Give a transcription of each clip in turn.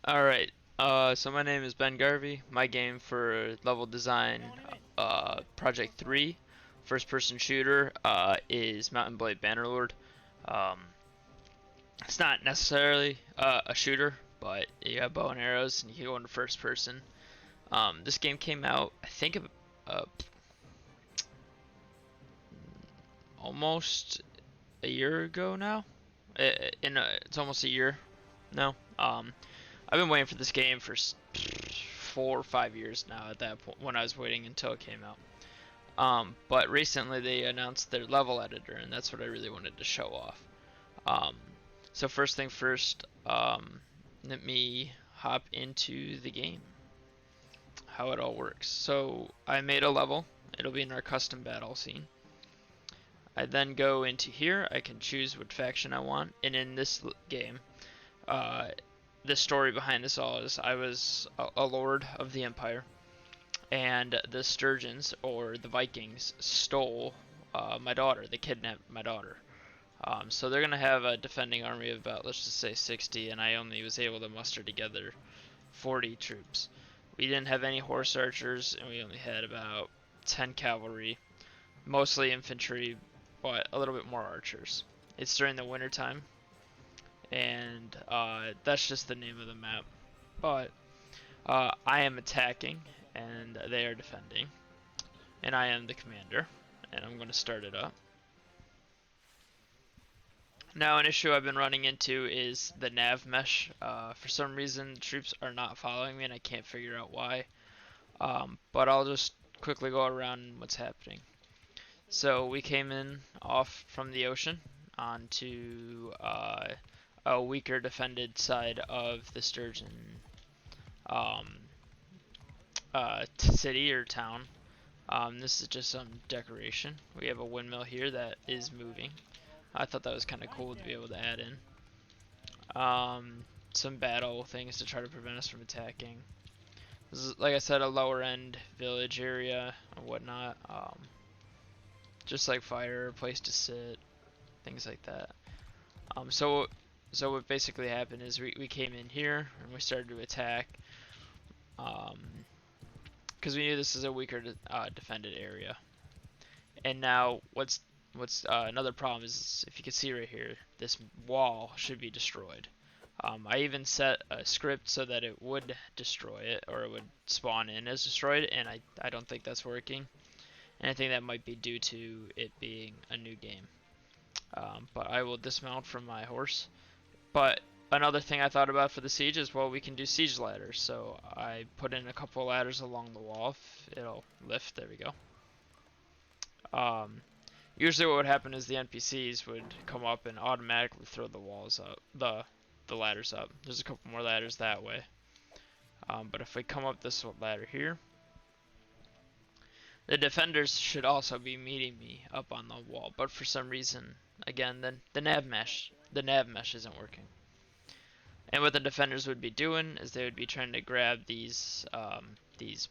Alright, so my name is Ben garvB. My game for level design, Project 3, first person shooter, is Mountain Blade Bannerlord. Um, it's not necessarily a shooter, but you have bow and arrows and you can go into first person. This game came out, I think, uh, almost a year ago now. It's almost a year now. I've been waiting for this game for 4 or 5 years now. At that point, when I was waiting until it came out. But recently they announced their level editor, and that's what I really wanted to show off. Um, so first thing first, let me hop into the game. How it all works. So I made a level. It'll be in our custom battle scene. I then go into here. I can choose what faction I want, and in this game, uh, the story behind this all is I was a lord of the empire, and the Sturgeons, or the Vikings, stole my daughter. They kidnapped my daughter. So they're going to have a defending army of about, let's just say 60, and I only was able to muster together 40 troops. We didn't have any horse archers, and we only had about 10 cavalry, mostly infantry, but a little bit more archers. It's during the winter time, and that's just the name of the map. But I am attacking, and they are defending, and I am the commander, and I'm going to start it up. Now, an issue I've been running into is the nav mesh. For some reason, the troops are not following me, and I can't figure out why. But I'll just quickly go around what's happening. So we came in off from the ocean onto a weaker defended side of the Sturgeon um, city or town. This is just some decoration. We have a windmill here that is moving. I thought that was kind of cool to be able to add in. Some battle things to try to prevent us from attacking. This is, like I said, a lower end village area or whatnot. Just like fire, a place to sit, things like that. So what basically happened is we came in here and we started to attack. Because we knew this is a weaker defended area. And now what's another problem is, if you can see right here, this wall should be destroyed. I even set a script so that it would destroy it, or it would spawn in as destroyed, and I don't think that's working. And I think that might be due to it being a new game. But I will dismount from my horse. But another thing I thought about for the siege is, well, we can do siege ladders. So I put in a couple ladders along the wall. If it'll lift, there we go. Usually what would happen is the NPCs would come up and automatically throw the walls up, the ladders up. There's a couple more ladders that way. But if we come up this ladder here, the defenders should also be meeting me up on the wall. But for some reason, again, the nav mesh isn't working. And what the defenders would be doing is they would be trying to grab these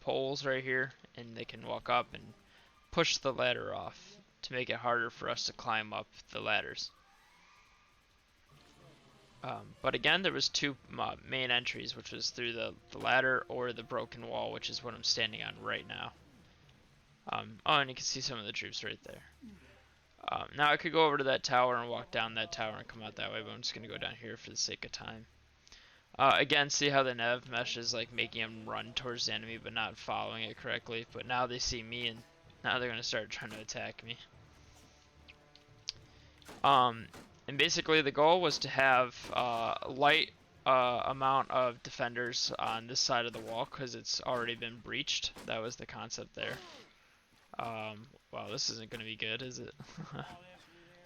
poles right here, and they can walk up and push the ladder off to make it harder for us to climb up the ladders. But again, there was two main entries, which was through the ladder or the broken wall, which is what I'm standing on right now. Oh, and you can see some of the troops right there. Now I could go over to that tower and walk down that tower and come out that way, but I'm just going to go down here for the sake of time. Again, see how the nav mesh is like making them run towards the enemy but not following it correctly. But now they see me, and now they're going to start trying to attack me. And basically the goal was to have a light amount of defenders on this side of the wall because it's already been breached. That was the concept there. Wow, this isn't going to be good, is it?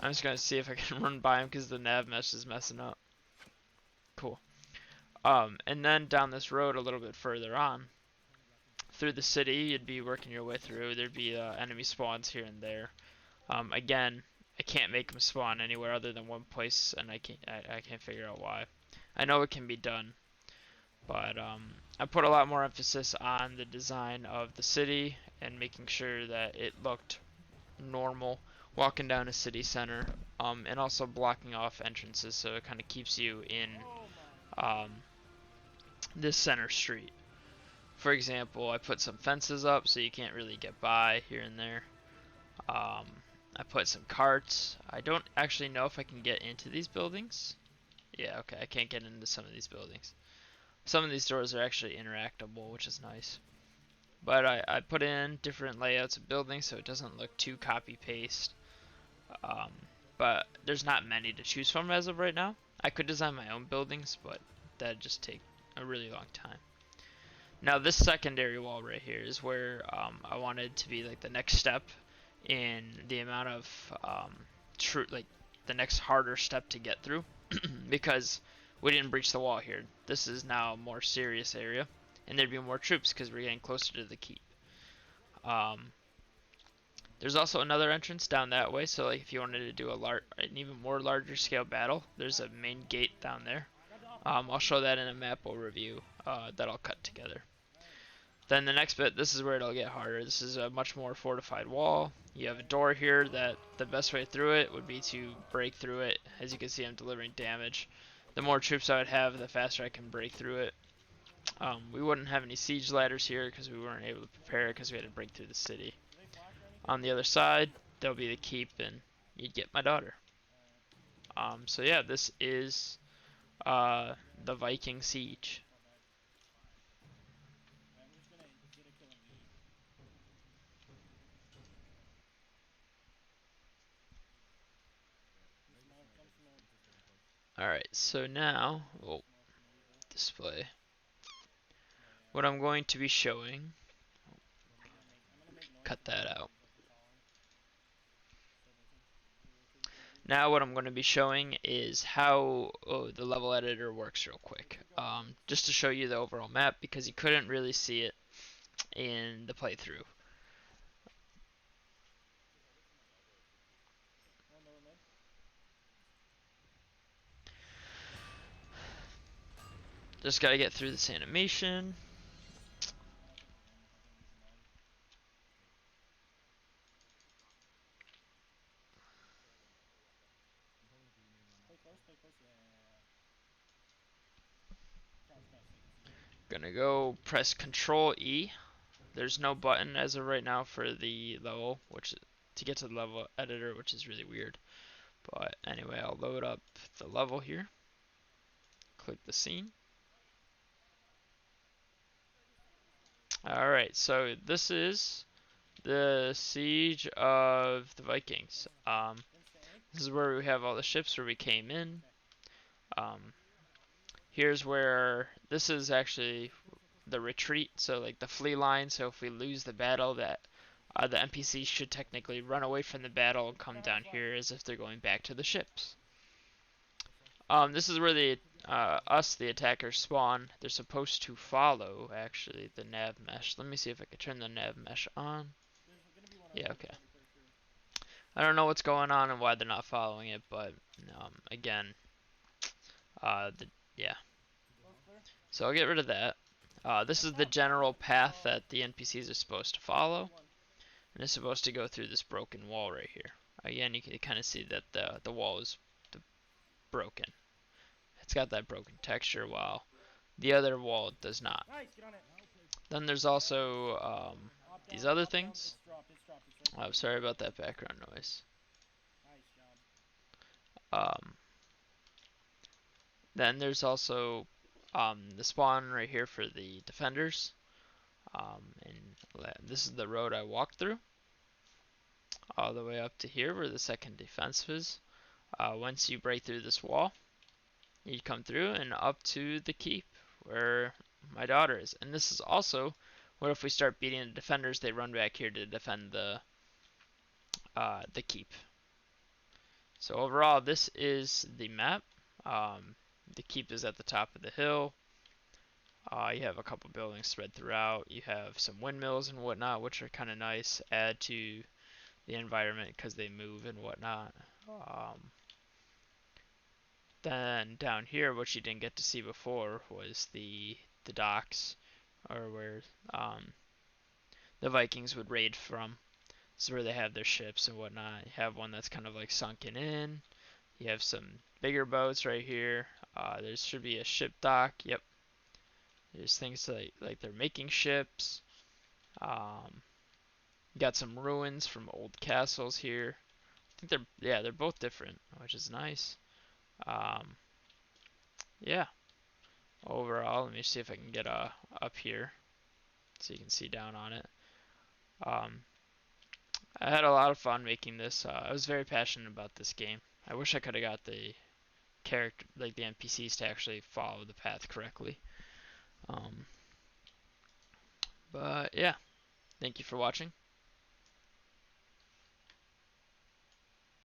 I'm just going to see if I can run by him because the nav mesh is messing up. Cool. And then down this road a little bit further on, through the city, you'd be working your way through. There'd be enemy spawns here and there. Again, I can't make them spawn anywhere other than one place, and I can't figure out why. I know it can be done, but I put a lot more emphasis on the design of the city and making sure that it looked normal walking down a city center, and also blocking off entrances so it kind of keeps you in this center street. For example, I put some fences up so you can't really get by here and there. I put some carts. I don't actually know if I can get into these buildings. Yeah, okay, I can't get into some of these buildings. Some of these doors are actually interactable, which is nice. But I put in different layouts of buildings so it doesn't look too copy-paste. Um, but there's not many to choose from as of right now. I could design my own buildings, but that'd just take a really long time. Now this secondary wall right here is where I wanted to be like the next step in the amount of like the next harder step to get through because we didn't breach the wall here. This is now a more serious area, and there'd be more troops because we're getting closer to the keep. There's also another entrance down that way, so like if you wanted to do an even more larger scale battle, there's a main gate down there. I'll show that in a map overview that I'll cut together. Then the next bit, this is where it'll get harder. This is a much more fortified wall. You have a door here that the best way through it would be to break through it. As you can see, I'm delivering damage. The more troops I would have, the faster I can break through it. We wouldn't have any siege ladders here because we weren't able to prepare it because we had to break through the city. On the other side, there'll be the keep and you'd get my daughter. So yeah, this is the Viking siege. Alright, so now we'll display what I'm going to be showing. Cut that out. Now what I'm going to be showing is how the level editor works real quick. Just to show you the overall map because you couldn't really see it in the playthrough. Just gotta get through this animation. Gonna go press Control E. There's no button as of right now for the level, which to get to the level editor, which is really weird. But anyway, I'll load up the level here. Click the scene. Alright, so this is the Siege of the Vikings. This is where we have all the ships where we came in. Here's where, this is actually the retreat, so like the flee line, so if we lose the battle, that the NPCs should technically run away from the battle and come down here as if they're going back to the ships. This is where the attackers, spawn. They're supposed to follow, actually, the nav mesh. Let me see if I can turn the nav mesh on. Yeah, okay. I don't know what's going on and why they're not following it, but again, yeah. So I'll get rid of that. This is the general path that the NPCs are supposed to follow, and it's supposed to go through this broken wall right here. Again, you can kind of see that the wall is broken. It's got that broken texture, while the other wall does not. Then there's also these other things. Oh, sorry about that background noise. Then there's also the spawn right here for the defenders. And this is the road I walked through, all the way up to here where the second defense is. Once you break through this wall, you come through and up to the keep where my daughter is. And this is also, what if we start beating the defenders, they run back here to defend the keep. So overall, this is the map. The keep is at the top of the hill. You have a couple buildings spread throughout. You have some windmills and whatnot, which are kind of nice. Add to the environment because they move and whatnot. Then down here, what you didn't get to see before was the docks, or where the Vikings would raid from. This is where they have their ships and whatnot. You have one that's kind of like sunken in. You have some bigger boats right here. There should be a ship dock. Yep. There's things like they're making ships. Um, got some ruins from old castles here. I think they're both different, which is nice. Um, yeah. Overall, let me see if I can get up here so you can see down on it. Um, I had a lot of fun making this. I was very passionate about this game. I wish I could have got the character, like the NPCs, to actually follow the path correctly. Um, but yeah, thank you for watching.